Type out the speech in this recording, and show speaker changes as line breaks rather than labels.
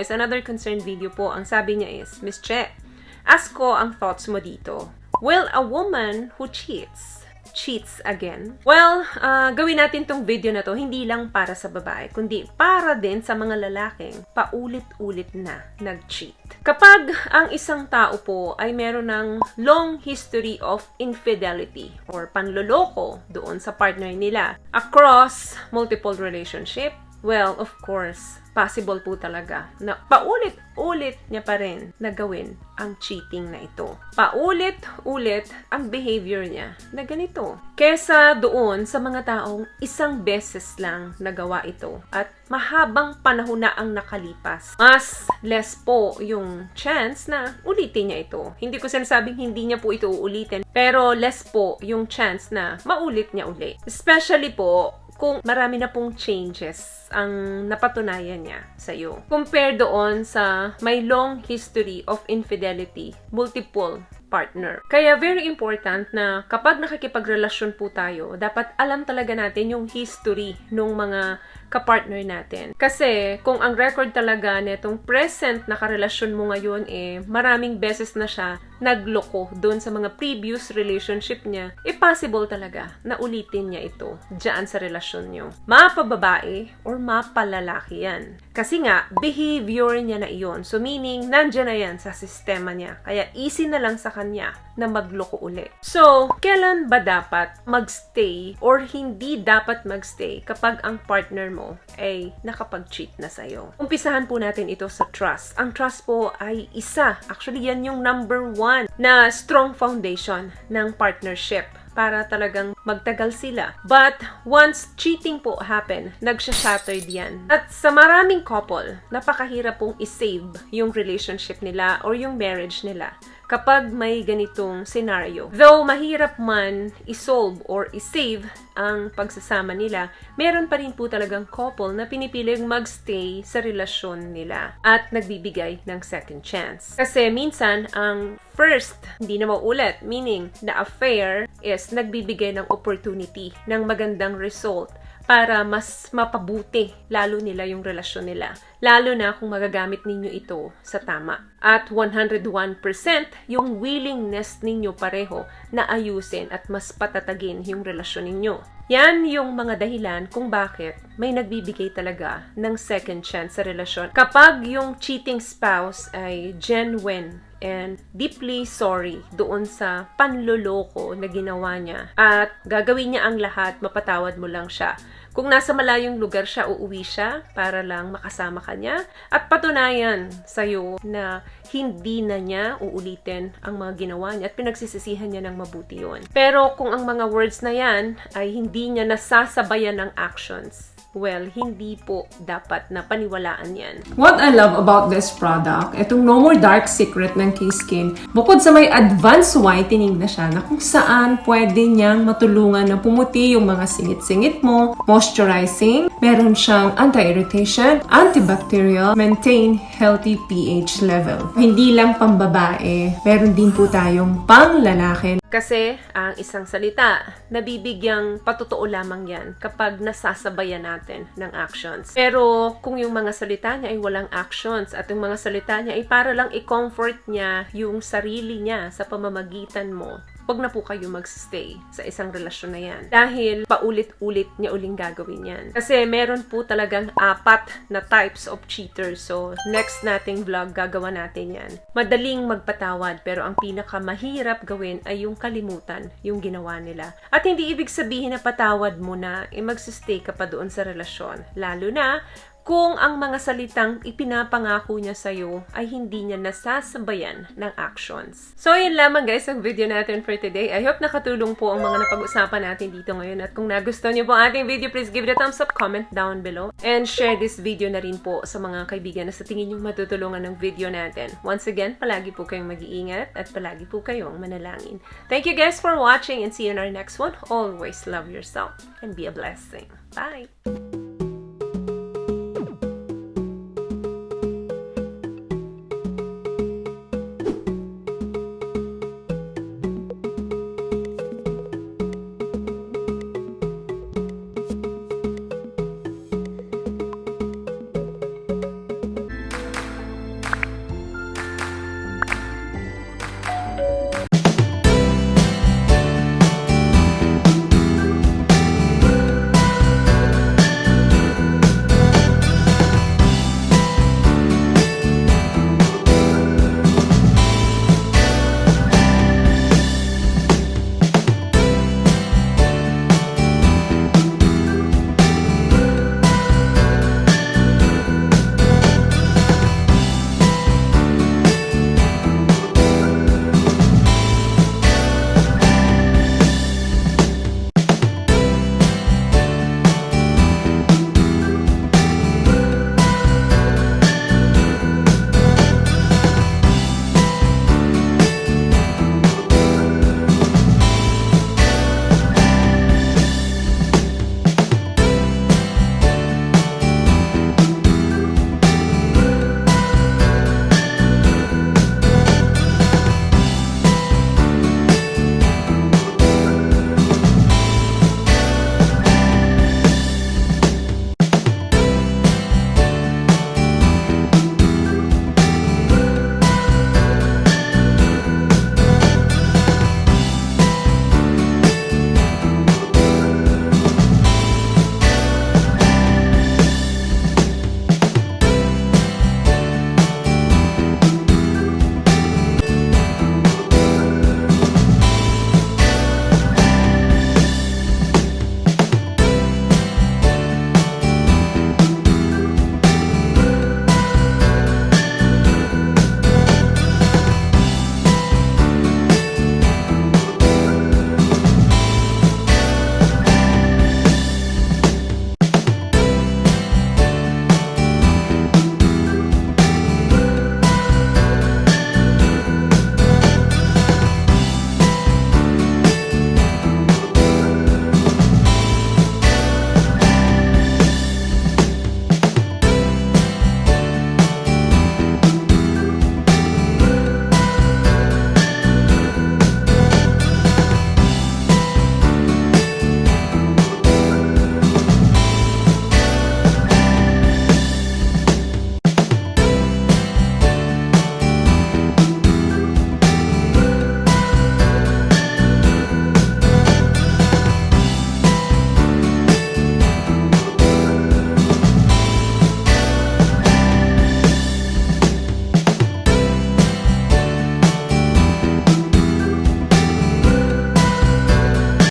guys, another concerned video po. Ang sabi niya is, Miss Che, ask ko ang thoughts mo dito. Will a woman who cheats again? Well, gawin natin tong video na to hindi lang para sa babae, kundi para din sa mga lalaking paulit-ulit na nag-cheat. Kapag ang isang tao po ay meron ng long history of infidelity or panloloko doon sa partner nila across multiple relationship, well, of course, possible po talaga na paulit-ulit niya pa rin na gawin ang cheating na ito. Paulit-ulit ang behavior niya na ganito. Kesa doon sa mga taong isang beses lang nagawa ito at mahabang panahon na ang nakalipas. Mas less po yung chance na ulitin niya ito. Hindi ko sinasabing hindi niya po ito uulitin, pero less po yung chance na maulit niya uli. Especially po kung marami na pong changes ang napatunayan niya sa'yo. Compare doon sa may long history of infidelity, multiple partner. Kaya very important na kapag nakikipagrelasyon po tayo, dapat alam talaga natin yung history ng mga kapartner natin. Kasi kung ang record talaga netong present na karelasyon mo ngayon maraming beses na siya nagloko doon sa mga previous relationship niya, possible talaga na ulitin niya ito diyan sa relasyon niyo. Mapababae or mapalalaki yan. Kasi nga, behavior niya na iyon. So meaning, nandyan na yan sa sistema niya. Kaya easy na lang sa kanya na magloko uli. So, kailan ba dapat magstay or hindi dapat magstay kapag ang partner mo ay nakapag-cheat na sa'yo? Umpisahan po natin ito sa trust. Ang trust po ay isa. Actually, yan yung number 1 na strong foundation ng partnership para talagang magtagal sila. But once cheating po happen, nagsha-shattered yan. At sa maraming couple, napakahirap pong i-save yung relationship nila or yung marriage nila kapag may ganitong scenario. Though mahirap man i-solve or i-save ang pagsasama nila, meron pa rin po talagang couple na pinipiling magstay sa relasyon nila at nagbibigay ng second chance. Kasi minsan, ang first, hindi na maulit, meaning the affair is nagbibigay ng opportunity ng magandang result para mas mapabuti lalo nila yung relasyon nila. Lalo na kung magagamit ninyo ito sa tama. At 101% yung willingness ninyo pareho na ayusin at mas patatagin yung relasyon ninyo. Yan yung mga dahilan kung bakit may nagbibigay talaga ng second chance sa relasyon. Kapag yung cheating spouse ay genuine and deeply sorry doon sa panloloko na ginawa niya at gagawin niya ang lahat, mapatawad mo lang siya. Kung nasa malayong lugar siya, uuwi siya para lang makasama ka niya at patunayan sa'yo na hindi na niya uulitin ang mga ginawa niya at pinagsisisihan niya ng mabuti yun. Pero kung ang mga words na yan ay hindi niya nasasabayan ng actions, well, hindi po dapat na paniwalaan yan.
What I love about this product, itong No More Dark Secret ng K-Skin, bukod sa may advanced whitening na siya na kung saan pwede niyang matulungan na pumuti yung mga singit-singit mo, moisturizing, meron siyang anti-irritation, antibacterial, maintain healthy pH level. Hindi lang pambabae, meron din po tayong pang-lalaki.
Kasi ang isang salita, nabibigyang patotoo lamang yan kapag nasasabayan natin ng actions. Pero kung yung mga salita niya ay walang actions at yung mga salita niya ay para lang i-comfort niya yung sarili niya sa pamamagitan mo, wag na po kayo magstay sa isang relasyon na yan. Dahil paulit-ulit niya uling gagawin yan. Kasi meron po talagang 4 na types of cheaters. So, next nating vlog, gagawa natin yan. Madaling magpatawad, pero ang pinakamahirap gawin ay yung kalimutan yung ginawa nila. At hindi ibig sabihin na patawad mo na, magsistay ka pa doon sa relasyon. Lalo na kung ang mga salitang ipinapangako niya sa'yo ay hindi niya nasasabayan ng actions. So, yun lamang guys ang video natin for today. I hope nakatulong po ang mga napag-usapan natin dito ngayon. At kung nagustuhan niyo po ang ating video, please give it a thumbs up, comment down below, and share this video na rin po sa mga kaibigan na sa tingin niyo matutulungan ng video natin. Once again, palagi po kayong mag-iingat at palagi po kayong manalangin. Thank you guys for watching and see you in our next one. Always love yourself and be a blessing. Bye!